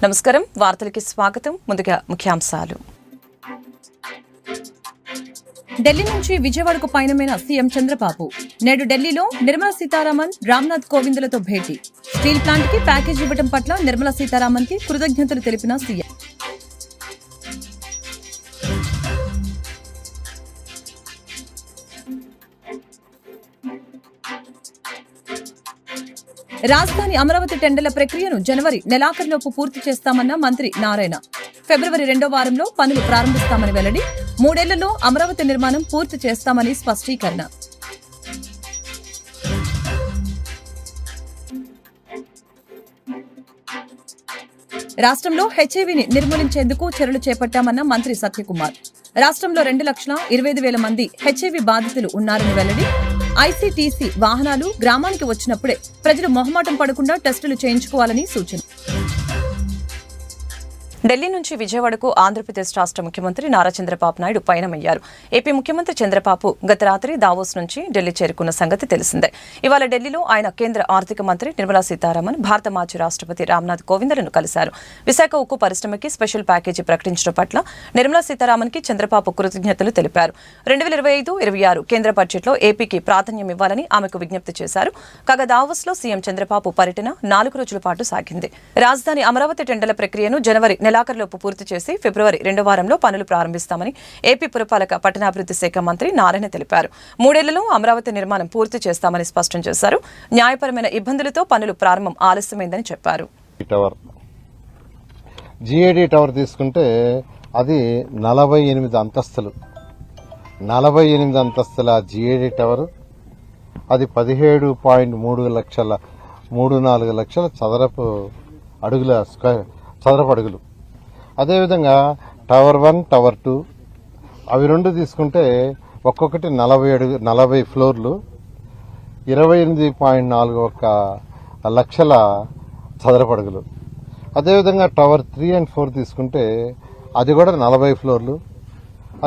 నమస్కారం వార్తలకి స్వాగతం ముందుగా ముఖ్యాంశాలు ఢిల్లీ నుంచి విజయవాడకు పయనమైన సీఎం చంద్రబాబు నేడు ఢిల్లీలో నిర్మలా సీతారామన్ రామ్నాథ్ కోవింద్లతో భేటీ స్టీల్ ప్లాంట్ కి ప్యాకేజ్ ఇవ్వడం పట్ల నిర్మలా సీతారామన్ కి కృతజ్ఞతలు తెలిపిన సీఎం రాజధాని అమరావతి టెండర్ల ప్రక్రియను జనవరి నెలాఖరులోపు పూర్తి చేస్తామన్న మంత్రి నారాయణ ఫిబ్రవరి 2వ వారంలో పనులు ప్రారంభిస్తామని వెల్లడి 3 ఏళ్లలో అమరావతి నిర్మాణం పూర్తి చేస్తామని స్పష్టీకరణ రాష్ట్రంలో హెచ్ఐవీని నిర్మూలించేందుకు చర్యలు చేపట్టామన్న మంత్రి సత్యకుమార్ రాష్ట్రంలో 2,25,000 మంది హెచ్ఐవీ బాధితులు ఉన్నారని వెల్లడి ఐసీటీసీ వాహనాలు గ్రామానికి వచ్చినప్పుడే ప్రజలు మొహమాటం పడకుండా టెస్టులు చేయించుకోవాలని సూచన ఢిల్లీ నుంచి విజయవాడకు ఆంధ్రప్రదేశ్ రాష్ట్ర ముఖ్యమంత్రి నారా చంద్రబాబు నాయుడు పయనమయ్యారు. ఏపీ ముఖ్యమంత్రి చంద్రబాబు గత రాత్రి దావోస్ నుంచి ఢిల్లీ చేరుకున్న సంగతి తెలిసిందే. ఇవాళ ఢిల్లీలో ఆయన కేంద్ర ఆర్థిక మంత్రి నిర్మలా సీతారామన్, భారత మాజీ రాష్ట్రపతి రామ్నాథ్ కోవింద్లను కలిశారు. విశాఖ ఉక్కు పరిశ్రమకి స్పెషల్ ప్యాకేజీ ప్రకటించడం పట్ల నిర్మలా సీతారామన్ కి చంద్రబాబు కృతజ్ఞతలు తెలిపారు. 2025-26 కేంద్ర బడ్జెట్లో ఏపీకి ప్రాధాన్యం ఇవ్వాలని ఆమెకు విజ్ఞప్తి చేశారు. కాగా దావోస్ లో సీఎం చంద్రబాబు పర్యటన 4 రోజుల పాటు సాగింది. రాజధాని అమరావతి టెండర్ల ప్రక్రియను జనవరి నెలాఖరులోపు పూర్తి చేసి ఫిబ్రవరి 2వ వారంలో పనులు ప్రారంభిస్తామని ఏపీ పురపాలక పట్టణాభివృద్ధి శాఖ మంత్రి నారాయణ తెలిపారు. 3 ఏళ్లలో అమరావతి నిర్మాణం పూర్తి చేస్తామని స్పష్టం చేశారు. న్యాయపరమైన ఇబ్బందులతో పనులు ప్రారంభం ఆలస్యమైందని చెప్పారు. జిఏడి టవర్ తీసుకుంటే అది 48 అంతస్తులు 48 అంతస్తుల జిఏడి టవర్ అది 17.34 లక్షల చదరపు అడుగులు. అదేవిధంగా టవర్ 1, టవర్ 2 అవి రెండు తీసుకుంటే ఒక్కొక్కటి 40 ఫ్లోర్లు 28.41 లక్షల చదరపడుగులు. అదేవిధంగా టవర్ 3 and 4 తీసుకుంటే అది కూడా 40 ఫ్లోర్లు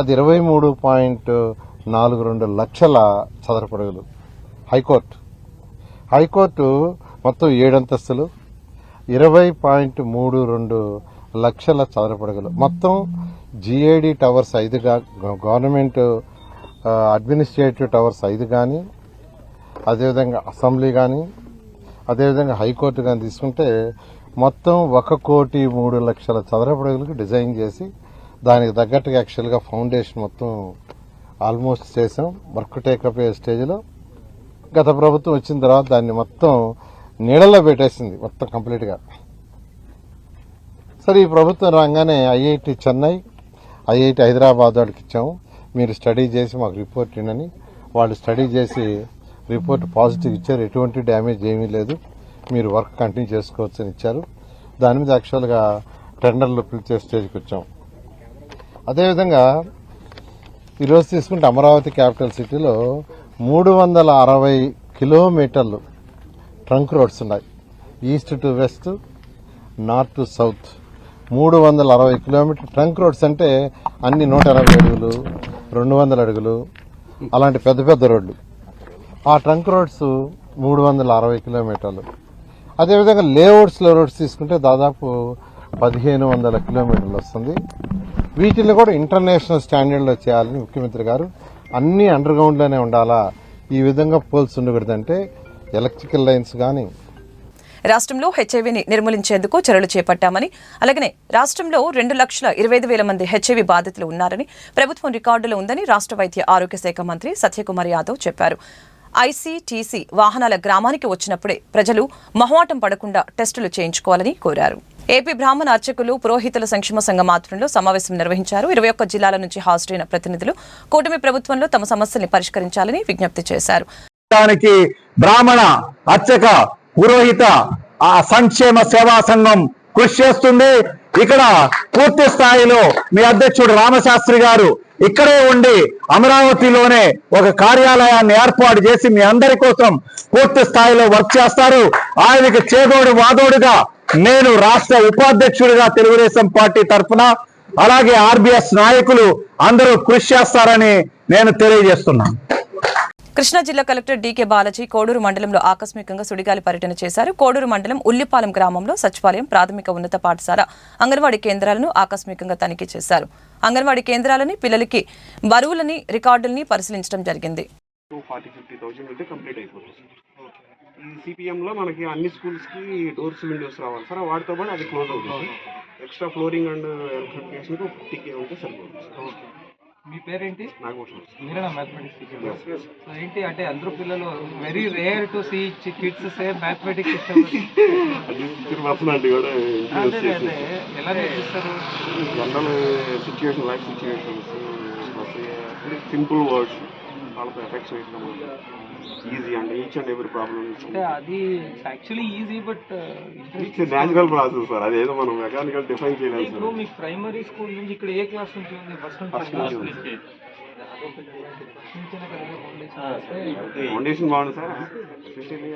అది 23.42 లక్షల చదరపడుగులు. హైకోర్టు మొత్తం 7 అంతస్తులు 20.32 లక్షల చదరపడుగులు. మొత్తం GID towers 5 government administrative towers 5 కానీ అదేవిధంగా అసెంబ్లీ కానీ అదేవిధంగా హైకోర్టు కానీ తీసుకుంటే మొత్తం 1,03,00,000 చదరపడుగులకు డిజైన్ చేసి దానికి తగ్గట్టుగా యాక్చువల్గా ఫౌండేషన్ మొత్తం ఆల్మోస్ట్ చేసాం. వర్క్ టేకప్ అయ్యే స్టేజ్లో గత ప్రభుత్వం వచ్చిన తర్వాత దాన్ని మొత్తం నీడలో పెట్టేసింది మొత్తం కంప్లీట్గా. సరే ఈ ప్రభుత్వం రాగానే ఐఐటి చెన్నై, ఐఐటి హైదరాబాద్ వాడికి ఇచ్చాము. మీరు స్టడీ చేసి మాకు రిపోర్ట్ ఇవ్వని వాళ్ళు స్టడీ చేసి రిపోర్ట్ పాజిటివ్ ఇచ్చారు. ఎటువంటి డ్యామేజ్ ఏమీ లేదు, మీరు వర్క్ కంటిన్యూ చేసుకోవచ్చు అని ఇచ్చారు. దాని మీద యాక్చువల్గా టెండర్లు పిలిచే స్టేజ్కి వచ్చాం. అదేవిధంగా ఈరోజు తీసుకుంటే అమరావతి క్యాపిటల్ సిటీలో 360 కిలోమీటర్లు ట్రంక్ రోడ్స్ ఉన్నాయి. East to west, north to south 360 kilometre trunk roads అంటే అన్ని 180 అడుగులు 200 అడుగులు అలాంటి పెద్ద పెద్ద రోడ్లు. ఆ ట్రంక్ రోడ్స్ 360 కిలోమీటర్లు. అదేవిధంగా లేఅవుట్స్లో రోడ్స్ తీసుకుంటే దాదాపు 1,500 కిలోమీటర్లు వస్తుంది. వీటిని కూడా ఇంటర్నేషనల్ స్టాండర్డ్లో చేయాలని ముఖ్యమంత్రి గారు అన్ని అండర్ గ్రౌండ్లోనే ఉండాలా, ఈ విధంగా పోల్స్ ఉండకూడదంటే ఎలక్ట్రికల్ లైన్స్ కానీ. రాష్ట్రంలో హెచ్ఐవీని నిర్మూలించేందుకు చర్యలు చేపట్టామని అలాగనే రాష్ట్రంలో 2,25,000 మంది హెచ్ఐవీ బాధితులు ఉన్నారని ప్రభుత్వం రికార్డులో ఉందని రాష్ట్ర వైద్య ఆరోగ్య శాఖ మంత్రి సత్యకుమార్ యాదవ్ చెప్పారు. ఐసీటీసీ వాహనాల గ్రామానికి వచ్చినప్పుడే ప్రజలు మొహమాటం పడకుండా టెస్టులు చేయించుకోవాలని కోరారు. ఏపీ బ్రాహ్మణ అర్చకులు పురోహితుల సంక్షేమ సంఘం ఆధ్వర్యంలో సమావేశం నిర్వహించారు. 21 జిల్లాల నుంచి హాజరైన ప్రతినిధులు కూటమి ప్రభుత్వంలో తమ సమస్యల్ని పరిష్కరించాలని విజ్ఞప్తి చేశారు. బ్రాహ్మణ అర్చక పురోహిత సంక్షేమ సేవా సంఘం కృషి చేస్తుంది. ఇక్కడ పూర్తి స్థాయిలో మీ అధ్యక్షుడు రామశాస్త్రి గారు ఇక్కడే ఉండి అమరావతిలోనే ఒక కార్యాలయాన్ని ఏర్పాటు చేసి మీ అందరి కోసం పూర్తి స్థాయిలో వర్క్ చేస్తారు. ఆయనకి చేదోడు వాదోడుగా నేను రాష్ట్ర ఉపాధ్యక్షుడిగా తెలుగుదేశం పార్టీ తరఫున అలాగే ఆర్బీఎస్ నాయకులు అందరూ కృషి చేస్తారని నేను తెలియజేస్తున్నాను. కృష్ణా జిల్లా కలెక్టర్ డీకే బాలాజీ కోడూరు మండలంలో ఆకస్మికంగా సుడిగాలి పర్యటన చేశారు. కోడూరు మండలం ఉల్లిపాలెం గ్రామంలో సచివాలయం, ప్రాథమిక ఉన్నత పాఠశాల, అంగన్వాడీ కేంద్రాలను ఆకస్మికంగా తనిఖీ చేశారు. అంగన్వాడీ కేంద్రాలని, పిల్లలకి బరువులని, రికార్డుల్ని పరిశీలించడం జరిగింది. 40-50,000 ఉంటే కంప్లీట్ అయిపోతుంది. ఈ సిపిఎంలో మనకి అన్ని స్కూల్స్కి డోర్స్, విండోస్ రావాలి సార్. వాటితో పాటు అది క్లోజ్ అవుతుంది. ఎక్స్ట్రా ఫ్లోరింగ్ అండ్ ఎలక్ట్రిఫికేషన్కి 50K ఉంటే సరిపోతుంది. మీ పేరేంటి? నాగభూషణ్. మీరేనా మ్యాథమెటిక్స్ టీచర్? సో ఏంటి అంటే అందరూ పిల్లలు very rare to see kids say mathematics ఇష్టం. పర్సనాలిటీ కూడా అదే ఎలా నేర్పిస్తారు? General situation, life situations, simple words వాళ్ళతో ఎఫెక్ట్స్ వేయడం easy and each and every problem. అంటే అది actually easy but it's natural process sir. అదేదో మనం మెకానికల్ డిఫైన్ చేయలేదు ఇప్పుడు సార్. మీకు ప్రైమరీ స్కూల్ నుంచి ఇక్కడ ఏ క్లాస్ నుంచి ఉంది? ఫస్ట్ నుంచి ఫౌండేషన్ బాగుంది సార్. ఎస్పెషల్లీ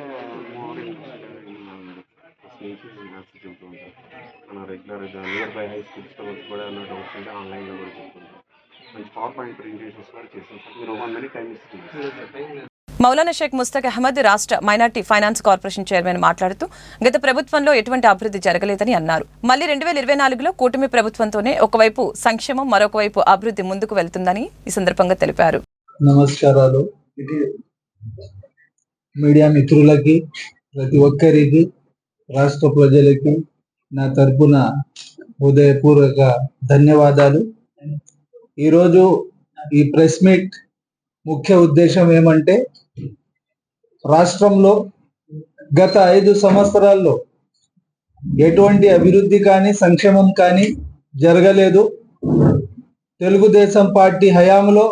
మార్నింగ్ చెప్తూ ఉంటారు. మన రెగ్యులర్ నియర్ బై హై స్కూల్స్తో కూడా ఉన్న డౌట్స్ ఉంటే ఆన్లైన్లో కూడా చెప్తుంటారు. మంచి పవర్ పాయింట్ ప్రెజెంటేషన్స్ కూడా చేస్తాం సార్. మీరు 1 minute టైం ఇస్తుంది. మౌలానా షేక్ ముస్తక్ అహ్మద్ రాష్ట్ర మైనార్టీ ఫైనాన్స్ కార్పొరేషన్ చైర్మన్ మాట్లాడుతూ గత ప్రభుత్వంలో ఎటువంటి అభివృద్ధి జరగలేదని అన్నారు. మళ్లీ 2024లో కూటమి ప్రభుత్వంతోనే ఒకవైపు సంక్షేమం, మరొక వైపు అభివృద్ధి ముందుకు వెళ్తుందని ఈ సందర్భంగా తెలిపారు. నమస్కారాలు. మీడియా మిత్రులకి, ప్రతి ఒక్కరికి, రాష్ట్ర ప్రజలకి నా తరపున హృదయపూర్వక ధన్యవాదాలు. ఈరోజు ఈ ప్రెస్ మీట్ ముఖ్య ఉద్దేశం ఏమంటే, రాష్ట్రంలో గత 5 సంవత్సరాల్లో ఎటువంటి అభివృద్ధి కానీ సంక్షేమం కానీ జరగలేదు. తెలుగుదేశం పార్టీ హయాంలో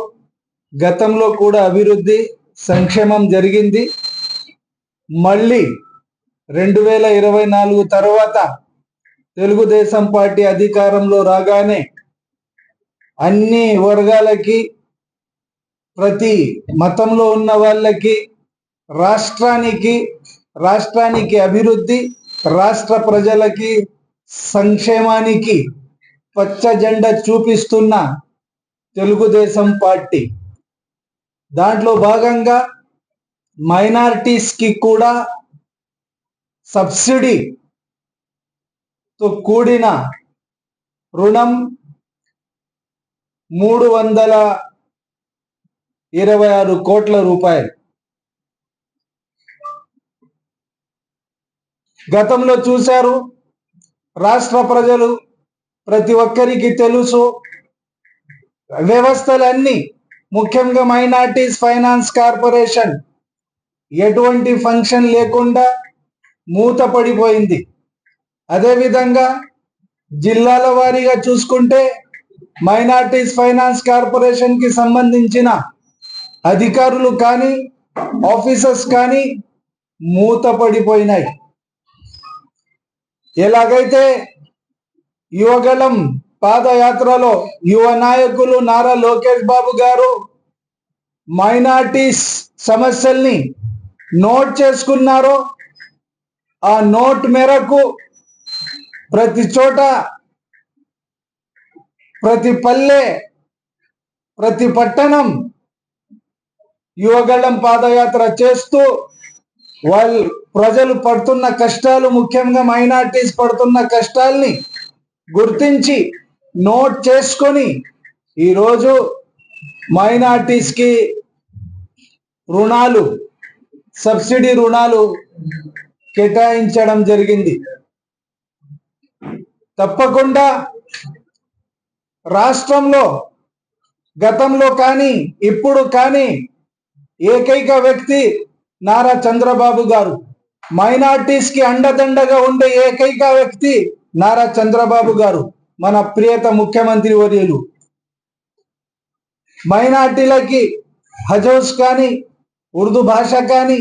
గతంలో కూడా అభివృద్ధి సంక్షేమం జరిగింది. మళ్ళీ 2024 తర్వాత తెలుగుదేశం పార్టీ అధికారంలో రాగానే అన్ని వర్గాలకి, ప్రతి మతంలో ఉన్న వాళ్ళకి, రాష్ట్రానికి అభివృద్ధి, రాష్ట్ర ప్రజలకి సంక్షేమానికి పచ్చ జెండా చూపిస్తున్న తెలుగుదేశం పార్టీ. దాంట్లో భాగంగా మైనారిటీస్కి కూడా సబ్సిడీతో కూడిన రుణం 326 కోట్ల రూపాయలు. గతంలో చూశారు, రాష్ట్ర ప్రజలు, ప్రతి ఒక్కరికి తెలుసు, వ్యవస్థలన్నీ ముఖ్యంగా మైనార్టీస్ ఫైనాన్స్ కార్పొరేషన్ ఎటువంటి ఫంక్షన్ లేకుండా మూతపడిపోయింది. అదేవిధంగా జిల్లాల వారీగా చూసుకుంటే మైనార్టీస్ ఫైనాన్స్ కార్పొరేషన్ కి సంబంధించిన అధికారులు కానీ, ఆఫీసర్స్ కానీ మూతపడిపోయినాయి. ఎలాగైతే యువగళం పాదయాత్రలో యువ నాయకులు నారా లోకేష్ బాబు గారు మైనార్టీస్ సమస్యల్ని నోట్ చేసుకున్నారో, ఆ నోట్ మేరకు ప్రతి చోట, ప్రతి పల్లె, ప్రతి పట్టణం యువగళం పాదయాత్ర చేస్తూ వాళ్ళు ప్రజలు పడుతున్న కష్టాలు, ముఖ్యంగా మైనార్టీస్ పడుతున్న కష్టాల్ని గుర్తించి నోట్ చేసుకొని ఈరోజు మైనార్టీస్కి రుణాలు, సబ్సిడీ రుణాలు కేటాయించడం జరిగింది. తప్పకుండా రాష్ట్రంలో గతంలో కానీ ఇప్పుడు కానీ ఏకైక వ్యక్తి నారా చంద్రబాబు గారు. మైనార్టీస్ కి అండదండగా ఉండే ఏకైక వ్యక్తి నారా చంద్రబాబు గారు, మన ప్రియత ముఖ్యమంత్రి వర్యులు. మైనార్టీలకి హజౌస్ కానీ, ఉర్దూ భాష కానీ,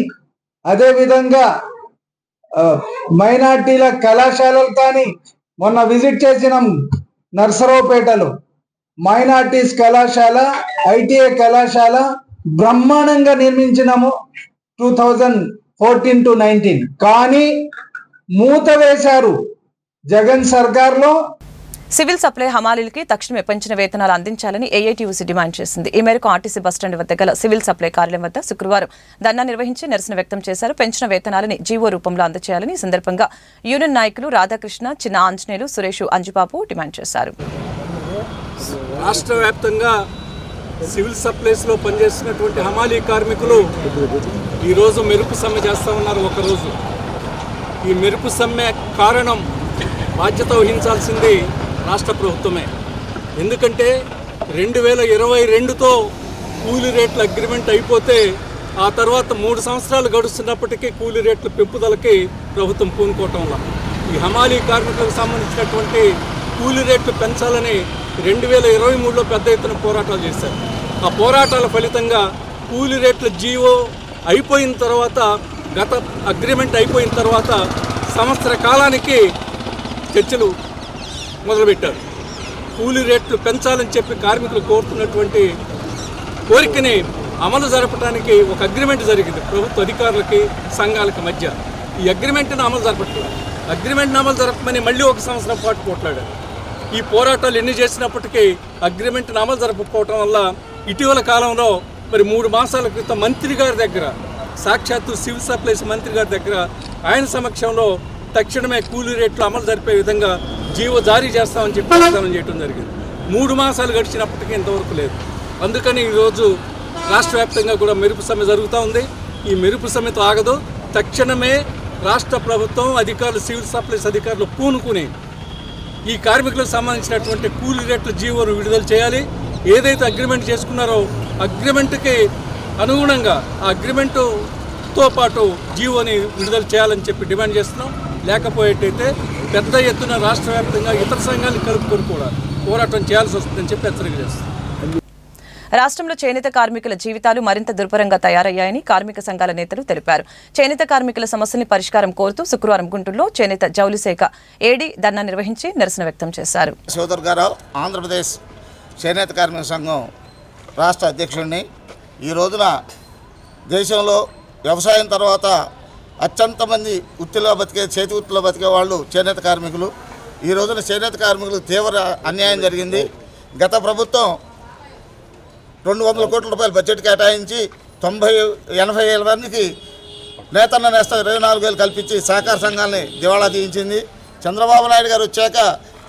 అదేవిధంగా మైనార్టీల కళాశాలలు కానీ, మొన్న విజిట్ చేసినాం నర్సరావుపేటలో మైనార్టీస్ కళాశాల, ఐటీఐ కళాశాల బ్రహ్మాండంగా నిర్మించినాము 2014 to 19. కానీ మూత వేశారు జగన్ సర్కార్లో. సివిల్ సప్లై హమాలీలకి తక్షణమే పెంచిన వేతనాలు అందించాలని ఏఐటీయూసీ డిమాండ్ చేసింది. ఈ మేరకు ఆర్టీసీ బస్టాండ్ వద్ద గల సివిల్ సప్లై కార్యాలయం వద్ద శుక్రవారం ధర్నా నిర్వహించి నిరసన వ్యక్తం చేశారు. పెంచిన వేతనాలని జీవో రూపంలో అందజేయాలని ఈ సందర్భంగా యూనియన్ నాయకులు రాధాకృష్ణ, చిన్న ఆంజనేయులు, సురేష్, అంజుబాబు డిమాండ్ చేశారు. రాష్ట్ర వ్యాప్తంగా సివిల్ సప్లైస్లో పనిచేస్తున్నటువంటి హమాలీ కార్మికులు ఈరోజు మెరుపు సమ్మె చేస్తూ ఉన్నారు. ఒకరోజు ఈ మెరుపు సమ్మె కారణం బాధ్యత వహించాల్సింది రాష్ట్ర ప్రభుత్వమే. ఎందుకంటే 2022తో కూలీ రేట్ల అగ్రిమెంట్ అయిపోతే ఆ తర్వాత 3 సంవత్సరాలు గడుస్తున్నప్పటికీ కూలీ రేట్ల పెంపుదలకి ప్రభుత్వం పూనుకోవటంలా ఈ హమాలీ కార్మికులకు సంబంధించినటువంటి కూలీ రేట్లు పెంచాలని 2023లో పెద్ద ఎత్తున పోరాటాలు చేశారు. ఆ పోరాటాల ఫలితంగా కూలీ రేట్ల జీవో అయిపోయిన తర్వాత, గత అగ్రిమెంట్ అయిపోయిన తర్వాత సంవత్సర కాలానికి చర్చలు మొదలుపెట్టారు. కూలీ రేట్లు పెంచాలని చెప్పి కార్మికులు కోరుతున్నటువంటి కోరికని అమలు జరపడానికి ఒక అగ్రిమెంట్ జరిగింది ప్రభుత్వ అధికారులకి, సంఘాలకి మధ్య. ఈ అగ్రిమెంట్ని అమలు జరపట్లేదు. అగ్రిమెంట్ని అమలు జరపమని మళ్ళీ 1 సంవత్సరం పాటు పోట్లాడారు. ఈ పోరాటాలు ఎన్ని చేసినప్పటికీ అగ్రిమెంట్ని అమలు జరపకపోవటం వల్ల ఇటీవల కాలంలో మరి 3 మాసాల క్రితం మంత్రి గారి దగ్గర, సాక్షాత్తు సివిల్ సప్లైస్ మంత్రి గారి దగ్గర ఆయన సమక్షంలో తక్షణమే కూలీ రేట్లు అమలు జరిపే విధంగా జీవో జారీ చేస్తామని చెప్పి వాగ్దానం చేయడం జరిగింది. 3 మాసాలు గడిచినప్పటికీ ఇంతవరకు లేదు. అందుకని ఈరోజు రాష్ట్ర వ్యాప్తంగా కూడా మెరుపు సమ్మె జరుగుతూ ఉంది. ఈ మెరుపు సమ్మెతో ఆగదు. తక్షణమే రాష్ట్ర ప్రభుత్వం అధికారులు, సివిల్ సప్లైస్ అధికారులు పూనుకుని ఈ కార్మికులకు సంబంధించినటువంటి కూలీ రేట్ల జీవోను విడుదల చేయాలి. ఏదైతే అగ్రిమెంట్ చేసుకున్నారో అగ్రిమెంట్కి అనుగుణంగా ఆ అగ్రిమెంటుతో పాటు జీవోని విడుదల చేయాలని చెప్పి డిమాండ్ చేస్తున్నాం. లేకపోయేటైతే పెద్ద ఎత్తున రాష్ట్ర వ్యాప్తంగా ఇతర సంఘాలను కలుపుకొని కూడా పోరాటం చేయాల్సి వస్తుందని చెప్పి హెచ్చరిక చేస్తున్నాం. రాష్ట్రంలో చేనేత కార్మికుల జీవితాలు మరింత దుర్భరంగా తయారయ్యాయని కార్మిక సంఘాల నేతలు తెలిపారు. చేనేత కార్మికుల సమస్యల్ని పరిష్కారం కోరుతూ శుక్రవారం గుంటూరులో చేనేత జౌలి శాఖ ఏడీ ధర్నా నిర్వహించి నిరసన వ్యక్తం చేశారు. సోదరుగారావు, ఆంధ్రప్రదేశ్ చేనేత కార్మిక సంఘం రాష్ట్ర అధ్యక్షుడిని. ఈ రోజున దేశంలో వ్యవసాయం తర్వాత అత్యంత మంది వృత్తిలో బతికే, చేతి వృత్తిలో బతికే వాళ్ళు చేనేత కార్మికులు. ఈ రోజున చేనేత కార్మికులు తీవ్ర అన్యాయం జరిగింది. గత ప్రభుత్వం 200 కోట్ల రూపాయల బడ్జెట్ కేటాయించి 80,000 మందికి నేతన్న నేస్తం 24,000 కల్పించి సహకార సంఘాలని దివాళా తీయించింది. చంద్రబాబు నాయుడు గారు వచ్చాక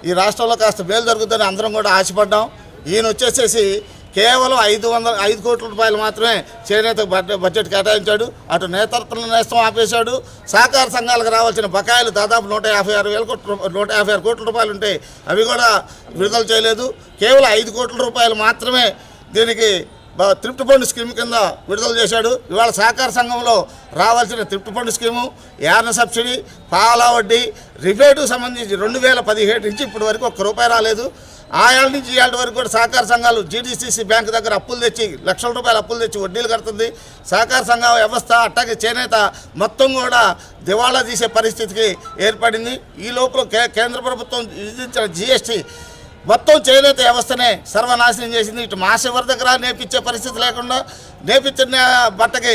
ఈ రాష్ట్రంలో కాస్త మేలు జరుగుతుందని అందరం కూడా ఆశపడ్డాం. ఈయన వచ్చేసేసి కేవలం 5 కోట్ల రూపాయలు మాత్రమే చేనేత బడ్జెట్ కేటాయించాడు. అటు నేతృత్వ నేస్తం ఆపేశాడు. సహకార సంఘాలకు రావాల్సిన బకాయిలు దాదాపు 156 కోట్ల రూపాయలు ఉంటే అవి కూడా విడుదల చేయలేదు. కేవలం 5 కోట్ల రూపాయలు మాత్రమే దీనికి త్రిప్ట్ ఫండ్ స్కీమ్ కింద విడుదల చేశాడు. ఇవాళ సహకార సంఘంలో రావాల్సిన త్రిప్ట్ ఫండ్ స్కీము, యార్న సబ్సిడీ, పావలా వడ్డీ, రిబేటుకు సంబంధించి 2017 నుంచి ఇప్పటి వరకు 1 రూపాయి రాలేదు. ఆ ఏళ్ళ నుంచి ఈ ఏళ్ళ వరకు కూడా సహకార సంఘాలు జీడీసీసీ బ్యాంకు దగ్గర అప్పులు తెచ్చి లక్షల రూపాయలు అప్పులు తెచ్చి వడ్డీలు కడుతుంది. సహకార సంఘ వ్యవస్థ అట్టాగే చేనేత మొత్తం కూడా దివాళా తీసే పరిస్థితికి ఏర్పడింది. ఈ లోపల కేంద్ర ప్రభుత్వం విధించిన జీఎస్టీ మొత్తం చేనేత వ్యవస్థనే సర్వనాశనం చేసింది. ఇటు మాసెవరి దగ్గర నేర్పించే పరిస్థితి లేకుండా, నేర్పించిన బట్టకి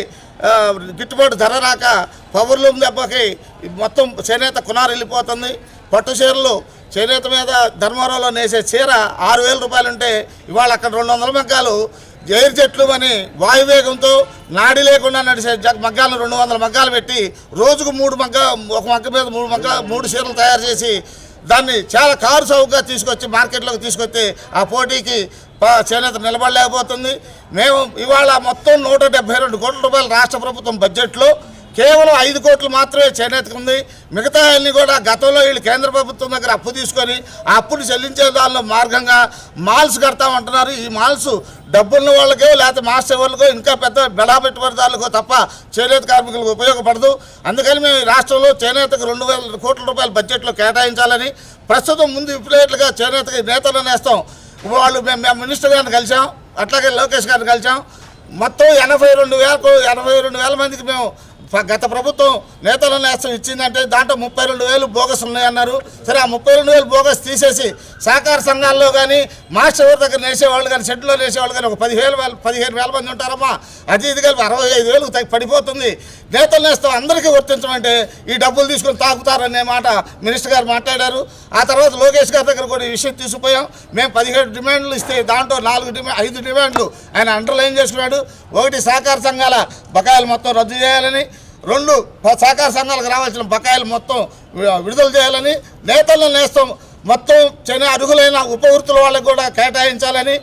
గిట్టుబాటు ధర రాక పవర్లూమ్ దెబ్బకి మొత్తం చేనేత కునారు వెళ్ళిపోతుంది. పట్టు చీరలు చేనేత మీద ధర్మవరంలో నేసే చీర 6,000 రూపాయలు ఉంటే ఇవాళ అక్కడ 200 మగ్గాలు ఎయిర్ జెట్లు అని వాయువేగంతో నాడి లేకుండా నడిచే మగ్గాలను 200 మగ్గాలు పెట్టి రోజుకు 3 ఒక మగ్గ మీద 3 చీరలు తయారు చేసి దాన్ని చాలా కారు చౌకగా తీసుకొచ్చి మార్కెట్లోకి తీసుకొస్తే ఆ పోటీకి చేనేత నిలబడలేకపోతుంది. మేము ఇవాళ మొత్తం 172 కోట్ల రూపాయలు రాష్ట్ర ప్రభుత్వం బడ్జెట్లో కేవలం 5 కోట్లు మాత్రమే చేనేతకు ఉంది. మిగతా అన్ని కూడా గతంలో వీళ్ళు కేంద్ర ప్రభుత్వం దగ్గర అప్పు తీసుకొని ఆ అప్పులు చెల్లించే దానిలో మార్గంగా మాల్స్ కడతామంటున్నారు. ఈ మాల్స్ డబ్బున్న వాళ్ళకో లేకపోతే మాస్టర్ వాళ్ళకో ఇంకా పెద్ద బెడా పెట్టుబడిదారులకో తప్ప చేనేత కార్మికులకు ఉపయోగపడదు. అందుకని మేము ఈ రాష్ట్రంలో చేనేతకు 2,000 కోట్ల రూపాయల బడ్జెట్లో కేటాయించాలని ప్రస్తుతం ముందు ఇప్పుడేట్లుగా చేనేతకి నేతలు నేస్తాం. వాళ్ళు మేము మినిస్టర్ గారిని కలిసాం, అట్లాగే లోకేష్ గారిని కలిసాం. మొత్తం 82,000 మందికి మేము గత ప్రభుత్వం నేతల నేస్తం ఇచ్చిందంటే దాంట్లో 32,000 బోగస్ ఉన్నాయన్నారు. సరే, ఆ 32,000 బోగస్ తీసేసి సహకార సంఘాల్లో కానీ మాస్టర్ ఎవరి దగ్గర నేసేవాళ్ళు కానీ షెడ్లో నేసేవాళ్ళు కానీ ఒక 15,000 మంది ఉంటారమ్మా. అది ఇది కలిపి 65,000 పడిపోతుంది. నేతల నేస్తం అందరికీ వర్తించమంటే ఈ డబ్బులు తీసుకొని తాకుతారనే మాట మినిస్టర్ గారు మాట్లాడారు. ఆ తర్వాత లోకేష్ గారి దగ్గర కూడా ఈ విషయం తీసుకుపోయాం. మేము 17 డిమాండ్లు ఇస్తే దాంట్లో 5 డిమాండ్లు ఆయన అండర్లైన్ చేసుకున్నాడు. 1 సహకార సంఘాల బకాయిలు మొత్తం రద్దు చేయాలని, 2 సహకార సంఘాలకు రావాల్సిన బకాయిలు మొత్తం విడుదల చేయాలని, నేతలను నేస్తం మొత్తం అర్హులైన ఉపవృత్తుల వాళ్ళకు కూడా కేటాయించాలని,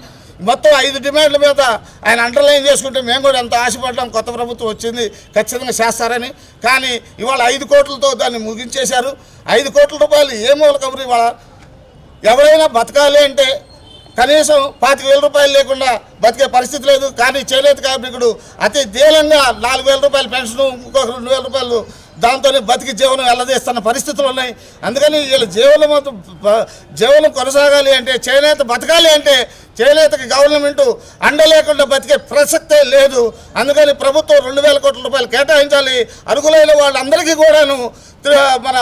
మొత్తం 5 డిమాండ్ల మీద ఆయన అండర్లైన్ చేసుకుంటే మేము కూడా ఎంత ఆశపడ్డాం. కొత్త ప్రభుత్వం వచ్చింది, ఖచ్చితంగా చేస్తారని. కానీ ఇవాళ 5 కోట్లతో దాన్ని ముగించేశారు. 5 కోట్ల రూపాయలు ఏ మూల కబురు. ఇవాళ ఎవరైనా బతకాలి అంటే కనీసం 25,000 రూపాయలు లేకుండా బతికే పరిస్థితి లేదు. కానీ చేనేత కార్మికుడు అతి దీనంగా 4,000 రూపాయల పెన్షన్, ఇంకొక 2,000 రూపాయలు దాంతోనే బతికి జీవనం వెళ్ళదీస్తున్న పరిస్థితులు ఉన్నాయి. అందుకని వీళ్ళ జీవనం కొనసాగాలి అంటే, చేనేత బతకాలి అంటే చేనేతకి గవర్నమెంట్ అండ లేకుండా బతికే ప్రసక్తే లేదు. అందుకని ప్రభుత్వం 2,000 కోట్ల రూపాయలు కేటాయించాలి. అర్హులైన వాళ్ళందరికీ కూడాను మన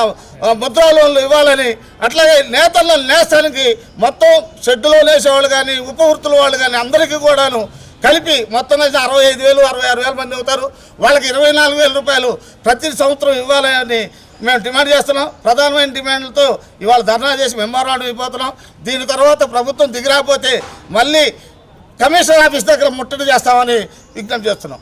ముద్రా లోన్లు ఇవ్వాలని, అట్లాగే నేతల నేస్తానికి మొత్తం షెడ్డులో నేసేవాళ్ళు కానీ ఉపవృత్తుల వాళ్ళు కానీ అందరికీ కూడాను కలిపి మొత్తం 65,000 66,000 మంది అవుతారు. వాళ్ళకి 24,000 రూపాయలు ప్రతి సంవత్సరం ఇవ్వాలని మేము డిమాండ్ చేస్తున్నాం. ప్రధానమైన డిమాండ్లతో ఇవాళ ధర్నా చేసి మెమోరాండం అయిపోతున్నాం. దీని తర్వాత ప్రభుత్వం దిగిరాకపోతే మళ్ళీ కమిషనర్ ఆఫీస్ దగ్గర ముట్టడి చేస్తామని విజ్ఞప్తి చేస్తున్నాం.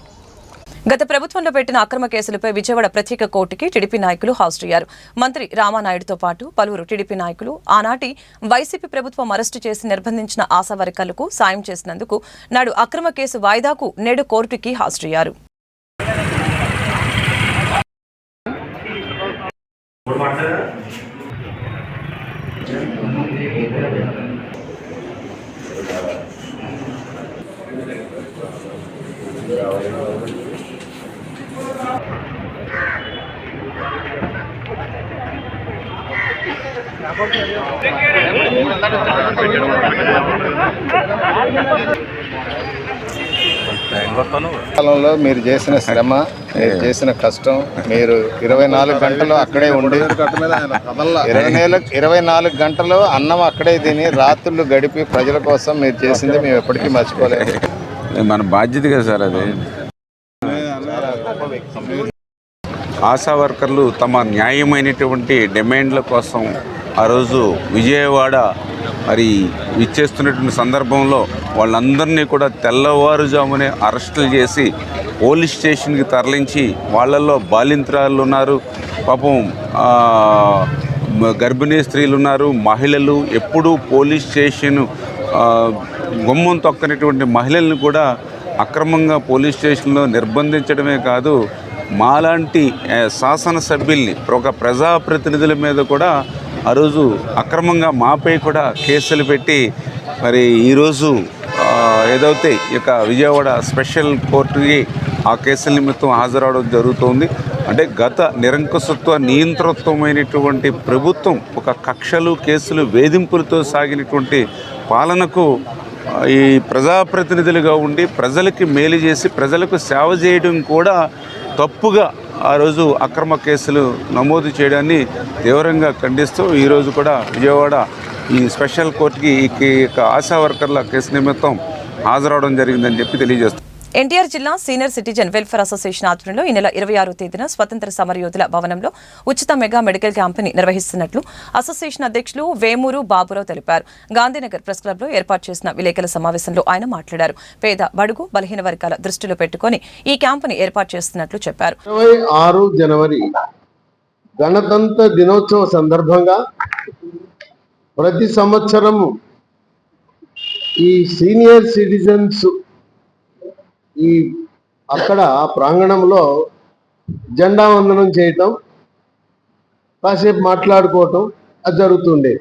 గత ప్రభుత్వంలో పెట్టిన అక్రమ కేసులపై విజయవాడ ప్రత్యేక కోర్టుకి టీడీపీ నాయకులు హాజరయ్యారు. మంత్రి రామానాయుడుతో పాటు పలువురు టీడీపీ నాయకులు ఆనాటి వైసీపీ ప్రభుత్వం అరెస్టు చేసి నిర్బంధించిన ఆశా వర్కర్లకు సాయం చేసినందుకు నాడు అక్రమ కేసు వాయిదాకు నేడు కోర్టుకి హాజరయ్యారు. కాలంలో మీరు చేసిన శ్రమ, మీరు చేసిన కష్టం, మీరు 24 గంటలు అక్కడే ఉండి 24 గంటలు అన్నం అక్కడే తిని రాత్రులు గడిపి ప్రజల కోసం మీరు చేసింది మేము ఎప్పటికీ మర్చిపోలేదు. మన బాధ్యత కదా సార్ అది. ఆశా వర్కర్లు తమ న్యాయమైనటువంటి డిమాండ్ల కోసం ఆ రోజు విజయవాడ మరి ఇచ్చేస్తున్నటువంటి సందర్భంలో వాళ్ళందరినీ కూడా తెల్లవారుజామునే అరెస్టులు చేసి పోలీస్ స్టేషన్కి తరలించి వాళ్ళల్లో బాలింత్రాలు ఉన్నారు, పాపం గర్భిణీ స్త్రీలు ఉన్నారు, మహిళలు. ఎప్పుడూ పోలీస్ స్టేషన్ గుమ్మం తొక్కనటువంటి మహిళల్ని కూడా అక్రమంగా పోలీస్ స్టేషన్లో నిర్బంధించడమే కాదు, మాలాంటి శాసనసభ్యుల్ని ఒక ప్రజాప్రతినిధుల మీద కూడా ఆ రోజు అక్రమంగా మాపై కూడా కేసులు పెట్టి మరి ఈరోజు ఏదైతే ఇక విజయవాడ స్పెషల్ కోర్టుకి ఆ కేసుల నిమిత్తం హాజరవడం జరుగుతోంది. అంటే గత నిరంకుశత్వ నియంతృత్వమైనటువంటి ప్రభుత్వం ఒక కక్షలు కేసులు వేధింపులతో సాగినటువంటి పాలనకు ఈ ప్రజాప్రతినిధులుగా ఉండి ప్రజలకి మేలు చేసి ప్రజలకు సేవ చేయడం కూడా తప్పుగా ఆ రోజు అక్రమ కేసులు నమోదు చేయడాన్ని తీవ్రంగా ఖండిస్తూ ఈరోజు కూడా విజయవాడ ఈ స్పెషల్ కోర్టుకి ఈ ఆశా వర్కర్ల కేసు నిమిత్తం హాజరవడం జరిగిందని చెప్పి తెలియజేస్తుంది. ఎన్టీఆర్ జిల్లా సీనియర్ సిటిజన్ వెల్ఫేర్ అసోసియేషన్ ఆధ్వర్యంలో ఈ నెల 26వ తేదీన స్వతంత్ర సమరయోధుల భవనంలో ఉచిత మెగా మెడికల్ క్యాంపుని నిర్వహిస్తున్నట్లు అసోసియేషన్ అధ్యక్షులు వేమూరు బాబురావు తెలిపారు. గాంధీనగర్ ప్రెస్ క్లబ్ లో ఏర్పాటు చేసిన విలేకరుల సమావేశంలో ఆయన మాట్లాడారు. పేద బడుగు బలహీన వర్గాల దృష్టిలో పెట్టుకుని ఈ క్యాంపుని ఏర్పాటు చేస్తున్నట్లు చెప్పారు. 26 జనవరి గణతంత్ర దినోత్సవ సందర్భంగా ప్రతి సంవత్సరం ఈ సీనియర్ సిటిజన్స్ అక్కడ ప్రాంగణంలో జెండా వందనం చేయటం, కాసేపు మాట్లాడుకోవటం అది జరుగుతుండే.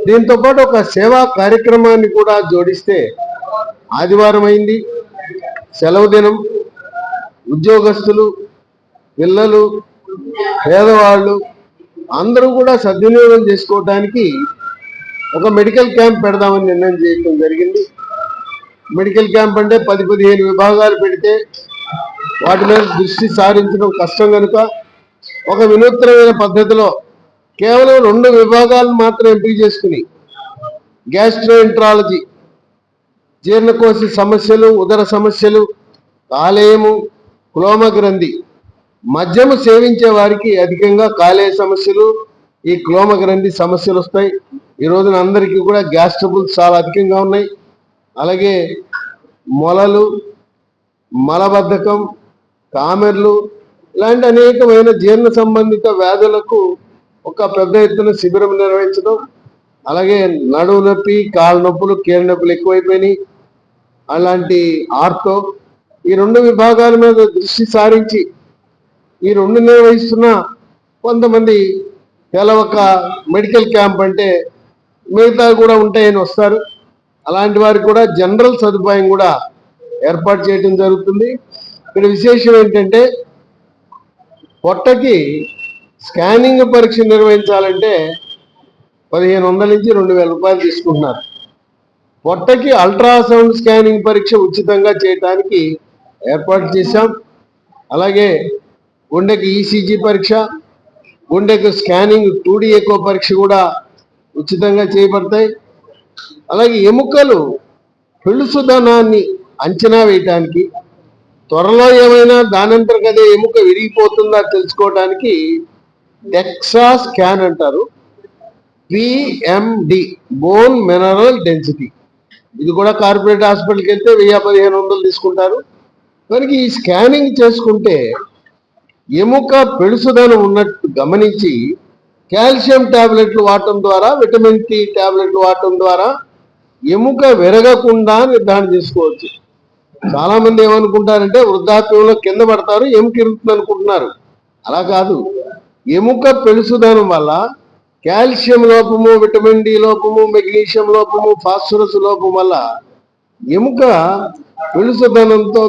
దీంతోపాటు ఒక సేవా కార్యక్రమాన్ని కూడా జోడిస్తే ఆదివారం అయింది, సెలవు దినం, ఉద్యోగస్తులు, పిల్లలు, పేదవాళ్ళు అందరూ కూడా సద్వినియోగం చేసుకోవడానికి ఒక మెడికల్ క్యాంప్ పెడదామని నిర్ణయం చేయడం జరిగింది. మెడికల్ క్యాంప్ అంటే 10-15 విభాగాలు పెడితే వాటి మీద దృష్టి సారించడం కష్టం కనుక ఒక వినూత్నమైన పద్ధతిలో కేవలం 2 విభాగాలను మాత్రం ఎంపిక చేసుకుని గ్యాస్ట్రోఎంట్రాలజీ, జీర్ణకోశ సమస్యలు, ఉదర సమస్యలు, కాలేయము, క్లోమ గ్రంథి, మద్యము సేవించే వారికి అధికంగా కాలేయ సమస్యలు, ఈ క్లోమ గ్రంథి సమస్యలు వస్తాయి. ఈ రోజున అందరికీ కూడా గ్యాస్ ట్రబుల్స్ చాలా అధికంగా ఉన్నాయి. అలాగే మొలలు, మలబద్ధకం, కామెర్లు ఇలాంటి అనేకమైన జీర్ణ సంబంధిత వ్యాధులకు ఒక పెద్ద ఎత్తున శిబిరం నిర్వహించడం, అలాగే నడువు నొప్పి, కాళ్ళ నొప్పులు, కీళ్ళ నొప్పులు ఎక్కువైపోయినాయి, అలాంటి ఆర్తో, ఈ 2 విభాగాల మీద దృష్టి సారించి ఈ 2 నిర్వహిస్తున్న కొంతమంది తెలవక మెడికల్ క్యాంప్ అంటే మిగతా కూడా ఉంటాయని వస్తారు. అలాంటి వారికి కూడా జనరల్ సదుపాయం కూడా ఏర్పాటు చేయడం జరుగుతుంది. ఇక్కడ విశేషం ఏంటంటే పొట్టకి స్కానింగ్ పరీక్ష నిర్వహించాలంటే 1500 నుంచి 2000 రూపాయలు తీసుకుంటున్నారు. పొట్టకి అల్ట్రాసౌండ్ స్కానింగ్ పరీక్ష ఉచితంగా చేయడానికి ఏర్పాటు చేశాం. అలాగే గుండెకి ఈసీజీ పరీక్ష, గుండెకు స్కానింగ్ 2D ఎకో పరీక్ష కూడా ఉచితంగా చేయబడతాయి. అలాగే ఎముకలు పెళుసుదనాన్ని అంచనా వేయటానికి, త్వరలో ఏమైనా దానంతరగదే ఎముక విరిగిపోతుందా తెలుసుకోవడానికి డెక్సా స్కాన్ అంటారు, పిఎండి, బోన్ మినరల్ డెన్సిటీ. ఇది కూడా కార్పొరేట్ హాస్పిటల్కి వెళ్తే 1000-1500 తీసుకుంటారు. కనుక ఈ స్కానింగ్ చేసుకుంటే ఎముక పెళుసుదనం ఉన్నట్టు గమనించి కాల్షియం టాబ్లెట్లు వాడటం ద్వారా, విటమిన్ టి టాబ్లెట్లు వాడటం ద్వారా ఎముక విరగకుండా నిర్ధారణ చేసుకోవచ్చు. చాలా మంది ఏమనుకుంటారంటే వృద్ధాప్యంలో కింద పడతారు, ఎముక ఇరుగుతుంది అనుకుంటున్నారు. అలా కాదు. ఎముక పెళుసుదనం వల్ల కాల్షియం లోపము, విటమిన్ డి లోపము, మెగ్నీషియం లోపము, ఫాస్ఫరస్ లోపం వల్ల ఎముక పెళుసుదనంతో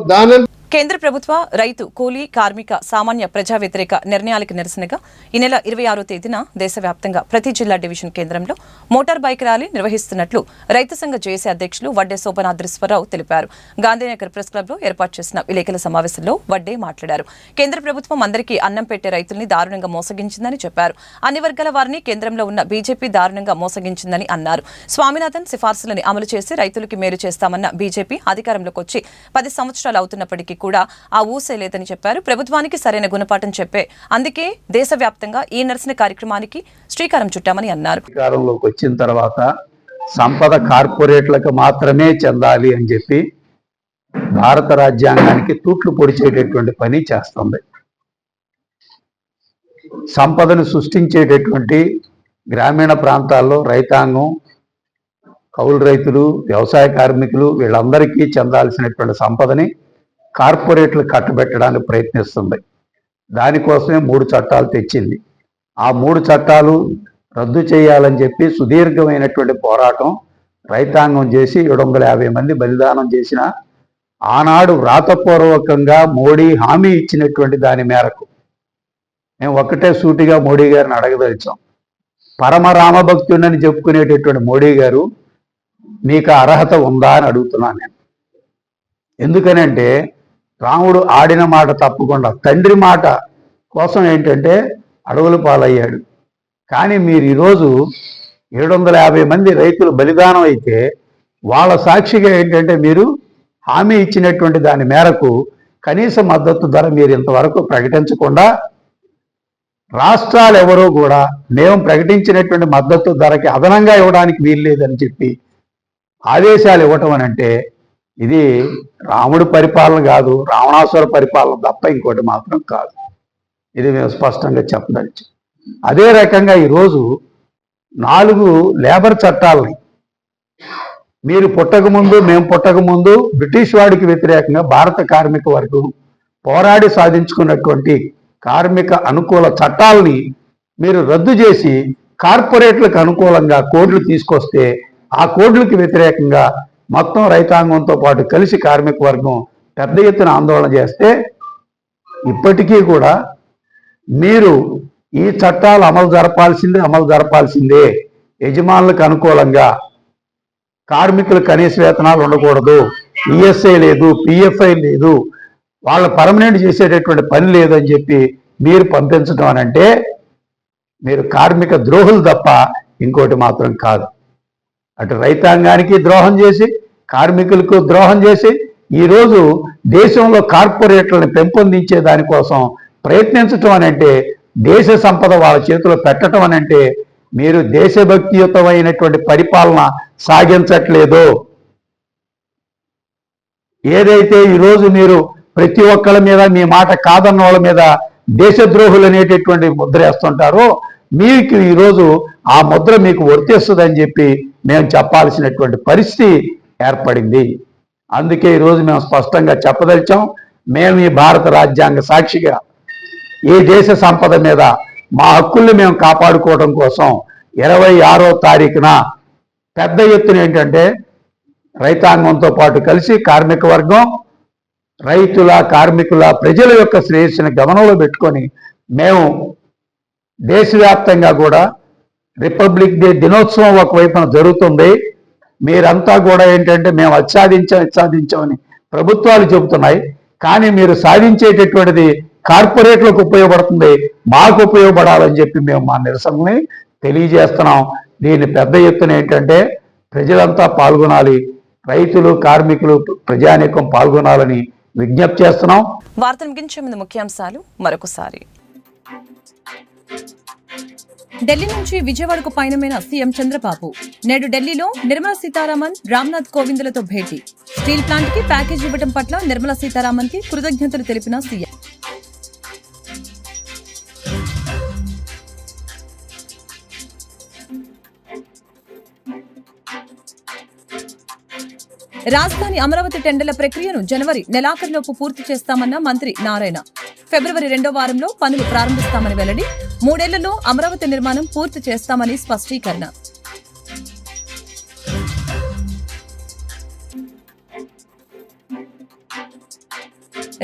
కేంద్ర ప్రభుత్వ రైతు, కూలీ, కార్మిక, సామాన్య ప్రజా వ్యతిరేక నిర్ణయాలకు నిరసనగా ఈ నెల 26వ తేదీన దేశవ్యాప్తంగా ప్రతి జిల్లా డివిజన్ కేంద్రంలో మోటార్ బైక్ ర్యాలీ నిర్వహిస్తున్నట్లు రైతు సంఘ జేఏసీ అధ్యక్షులు వడ్డే శోభనాద్రీశ్వరరావు తెలిపారు. గాంధీనగర్ ప్రెస్ క్లబ్ లో ఏర్పాటు చేసిన విలేకరుల సమావేశంలో వడ్డే మాట్లాడారు. కేంద్ర ప్రభుత్వం అందరికీ అన్నం పెట్టే రైతుల్ని దారుణంగా మోసగించిందని చెప్పారు. అన్ని వర్గాల వారిని కేంద్రంలో ఉన్న బీజేపీ దారుణంగా మోసగించిందని అన్నారు. స్వామినాథన్ సిఫార్సులని అమలు చేసి రైతులకి మేలు చేస్తామన్న బీజేపీ అధికారంలోకి వచ్చి 10 సంవత్సరాలు అవుతున్నప్పటికీ కూడా ఆ ఊసే లేదని చెప్పారు. ప్రభుత్వానికి సరైన గుణపాఠం చెప్పే అందుకే దేశవ్యాప్తంగా ఈ నిరసన కార్యక్రమానికి శ్రీకారం చుట్టామని అన్నారు. అధికారంలోకి వచ్చిన తర్వాత సంపద కార్పొరేట్లకు మాత్రమే చెందాలి అని చెప్పి భారత రాజ్యాంగానికి తూట్లు పొడిచేటటువంటి పని చేస్తుంది. సంపదను సృష్టించేటటువంటి గ్రామీణ ప్రాంతాల్లో రైతాంగం, కౌలు రైతులు, వ్యవసాయ కార్మికులు వీళ్ళందరికీ చెందాల్సినటువంటి సంపదని కార్పొరేట్లు కట్టబెట్టడానికి ప్రయత్నిస్తుంది. దానికోసమే 3 చట్టాలు తెచ్చింది. ఆ 3 చట్టాలు రద్దు చేయాలని చెప్పి సుదీర్ఘమైనటువంటి పోరాటం రైతాంగం చేసి 750 మంది బలిదానం చేసిన ఆనాడు వ్రాతపూర్వకంగా మోడీ హామీ ఇచ్చినటువంటి దాని మేరకు మేము ఒక్కటే సూటిగా మోడీ గారిని అడగదలిచాం. పరమ రామభక్తుడని చెప్పుకునేటటువంటి మోడీ గారు మీకు అర్హత ఉందా అని అడుగుతున్నాను నేను. ఎందుకనంటే రాముడు ఆడిన మాట తప్పకుండా తండ్రి మాట కోసం ఏంటంటే అడవుల పాలయ్యాడు. కానీ మీరు ఈరోజు 750 మంది రైతులు బలిదానం అయితే వాళ్ళ సాక్షిగా ఏంటంటే మీరు హామీ ఇచ్చినటువంటి దాని మేరకు కనీస మద్దతు ధర మీరు ఇంతవరకు ప్రకటించకుండా రాష్ట్రాలు ఎవరూ కూడా మేము ప్రకటించినటువంటి మద్దతు ధరకి అదనంగా ఇవ్వడానికి వీలు లేదని చెప్పి ఆదేశాలు ఇవ్వటం అని అంటే ఇది రాముడి పరిపాలన కాదు, రావణాసుర పరిపాలన తప్ప ఇంకోటి మాత్రం కాదు. ఇది మేము స్పష్టంగా చెప్పదలిచాం. అదే రకంగా ఈరోజు 4 లేబర్ చట్టాలని మీరు పుట్టకముందు, మేము పుట్టకముందు బ్రిటిష్ వాడికి వ్యతిరేకంగా భారత కార్మిక వర్గం పోరాడి సాధించుకున్నటువంటి కార్మిక అనుకూల చట్టాలని మీరు రద్దు చేసి కార్పొరేట్లకు అనుకూలంగా కోడ్లు తీసుకొస్తే ఆ కోడ్లకు వ్యతిరేకంగా మొత్తం రైతాంగంతో పాటు కలిసి కార్మిక వర్గం పెద్ద ఎత్తున ఆందోళన చేస్తే ఇప్పటికీ కూడా మీరు ఈ చట్టాలు అమలు జరపాల్సిందే, యజమానులకు అనుకూలంగా కార్మికుల కనీస వేతనాలు ఉండకూడదు, ఈఎస్ఐ లేదు, పిఎఫ్ఐ లేదు, వాళ్ళ పర్మనెంట్ చేసేటటువంటి పని లేదని చెప్పి మీరు పంపించడం అని అంటే మీరు కార్మిక ద్రోహులు తప్ప ఇంకోటి మాత్రం కాదు. అటు రైతాంగానికి ద్రోహం చేసి కార్మికులకు ద్రోహం చేసి ఈరోజు దేశంలో కార్పొరేట్లను పెంపొందించే దానికోసం ప్రయత్నించటం అని అంటే దేశ సంపద వాళ్ళ చేతిలో పెట్టడం అని అంటే మీరు దేశభక్తియుతమైనటువంటి పరిపాలన సాగించట్లేదు. ఏదైతే ఈరోజు మీరు ప్రతి ఒక్కళ్ళ మీద మీ మాట కాదన్న వాళ్ళ మీద దేశద్రోహులు అనేటటువంటి ముద్ర వేస్తుంటారో మీకు ఈరోజు ఆ ముద్ర మీకు వర్తిస్తుందని చెప్పి మేము చెప్పాల్సినటువంటి పరిస్థితి ఏర్పడింది. అందుకే ఈరోజు మేము స్పష్టంగా చెప్పదలిచాం, మేము ఈ భారత రాజ్యాంగ సాక్షిగా ఈ దేశ సంపద మీద మా హక్కుల్ని మేము కాపాడుకోవడం కోసం 26వ తారీఖున పెద్ద ఎత్తున ఏంటంటే రైతాంగంతో పాటు కలిసి కార్మిక వర్గం, రైతుల, కార్మికుల, ప్రజల యొక్క శ్రేయస్సుని గమనంలో పెట్టుకొని మేము దేశవ్యాప్తంగా కూడా రిపబ్లిక్ డే దినోత్సవం ఒకవైపున జరుగుతుంది. మీరంతా కూడా ఏంటంటే మేము సాధించామని ప్రభుత్వాలు చెబుతున్నాయి, కానీ మీరు సాధించేటటువంటిది కార్పొరేట్లకు ఉపయోగపడుతుంది, మాకు ఉపయోగపడాలని చెప్పి మేము మా నిరసనని తెలియజేస్తున్నాం. దీన్ని పెద్ద ఎత్తున ఏంటంటే ప్రజలంతా పాల్గొనాలి, రైతులు, కార్మికులు, ప్రజానీకం పాల్గొనాలని విజ్ఞప్తి చేస్తున్నాం. వార్తలు ముగించే ముందు ముఖ్యాంశాలు మరొకసారి. ఢిల్లీ నుంచి విజయవాడకు పయనమైన సీఎం చంద్రబాబు నేడు ఢిల్లీలో నిర్మలా సీతారామన్, రామ్నాథ్ కోవింద్లతో భేటీ. స్టీల్ ప్లాంట్ కి ప్యాకేజ్ ఇవ్వడం పట్ల నిర్మలా సీతారామన్ కి కృతజ్ఞతలు తెలిపిన సీఎం. రాజధాని అమరావతి టెండర్ల ప్రక్రియను జనవరి నెలాఖరులోపు పూర్తి చేస్తామన్న మంత్రి నారాయణ. ఫిబ్రవరి 2వ వారంలో పనులు ప్రారంభిస్తామని వెల్లడి. 3 ఏళ్లలో అమరావతి నిర్మాణం పూర్తి చేస్తామని స్పష్టీకరణ.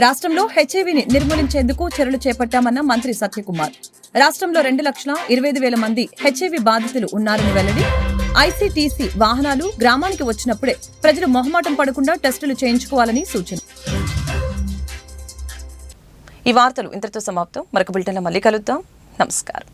రాష్ట్రంలో హెచ్ఐవీని నిర్మూలించేందుకు చర్యలు చేపట్టామన్న మంత్రి సత్యకుమార్. రాష్ట్రంలో 2,25,000 మంది హెచ్ఐవీ బాధితులు ఉన్నారని వెల్లడి. ఐసీటీసీ వాహనాలు గ్రామానికి వచ్చినప్పుడే ప్రజలు మొహమాటం పడకుండా టెస్టులు చేయించుకోవాలని సూచన. ఈ వార్తలు ఇంతటితో సమాప్తం. మరొక బులెటిన్లో మళ్ళీ కలుద్దాం. నమస్కారం.